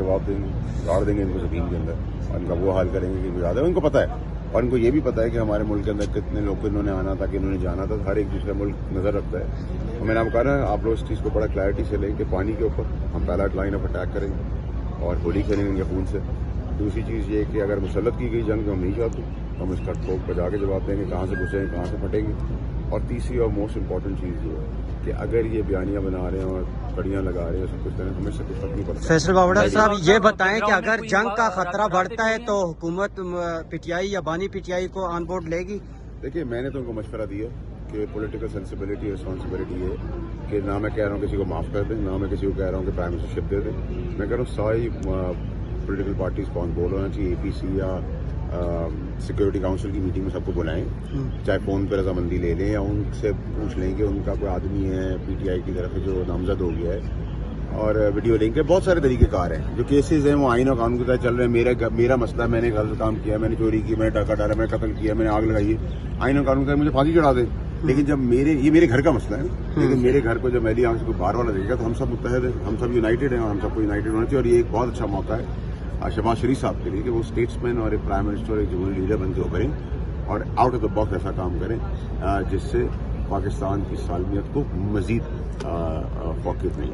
जवाब देंगे, गाड़ देंगे इनको ज़मीन के अंदर और इनका वो हाल करेंगे कि ज़्यादा इनको पता है। और इनको ये भी पता है कि हमारे मुल्क के अंदर कितने लोग को इन्होंने आना था, कि इन्होंने जाना था। हर एक दूसरा मुल्क नज़र रखता है। और मैंने आपको कहा ना, आप लोग इस चीज़ को बड़ा क्लैरिटी से लें कि पानी के ऊपर हम पहला लाइन ऑफ अटैक करेंगे और होली खेलेंगे खून से। दूसरी चीज़ ये कि अगर मुसल्लत की गई जंग हम नहीं चाहते, हम इसका ठोक बजा के जवाब देंगे, कहाँ से घुसेंगे, कहाँ से फटेंगे। और तीसरी और मोस्ट इम्पॉर्टेंट चीज़ ये है कि अगर ये बयानियाँ बना रहे हैं और कड़ियाँ लगा रहे हैं, सब कुछ करें, हमें से कुछ फर्क नहीं पड़ता। फैसल बावड़ा साहब ये बताएं कि अगर जंग का खतरा बढ़ता है तो हुकूमत पीटीआई या बानी पीटीआई को ऑन बोर्ड लेगी? देखिए, मैंने तो उनको मशवरा दिया कि पॉलिटिकल सेंसिबिलिटी रिस्पॉन्सिबिलिटी है कि ना मैं कह रहा हूँ किसी को माफ़ कर दें, ना मैं किसी को कह रहा हूँ कि प्राइम मिनिस्टरशिप दे दें। मैं कह रहा हूँ सारी पॉलिटिकल पार्टीज को ऑन बोर्ड होना चाहिए। APC या सिक्योरिटी काउंसिल की मीटिंग में सबको बुलाएं, चाहे फ़ोन पर रजामंदी ले लें या उनसे पूछ लें कि उनका कोई आदमी है PTI की तरफ से जो नामजद हो गया है, और वीडियो लिंक है। बहुत सारे तरीक़ेकार हैं जो केसेस हैं, वो आईन और कानून के तहत चल रहे हैं। मेरा मसला, मैंने गलत काम किया, मैंने चोरी की, मैंने डाका डाला, मैंने कत्ल किया, मैंने आग लगाई है, आईन और कानून का मुझे फांसी चढ़ा दे। लेकिन जब ये मेरे घर का मसला है, लेकिन मेरे घर को जब मेरी आंख से कोई बाहर वाला देखेगा तो हम सब मुत्तहद हैं, हम सब यूनाइटेड हैं और हम सबको यूनाइटेड होना चाहिए। और ये एक बहुत अच्छा मौका है शहबाज शरीफ साहब के लिए कि वो स्टेट्समैन और एक प्राइम मिनिस्टर और एक जमहूरी लीडर बन के उभरें और आउट ऑफ द बॉक्स ऐसा काम करें जिससे पाकिस्तान की सालमियत को मजीद फोकस मिले।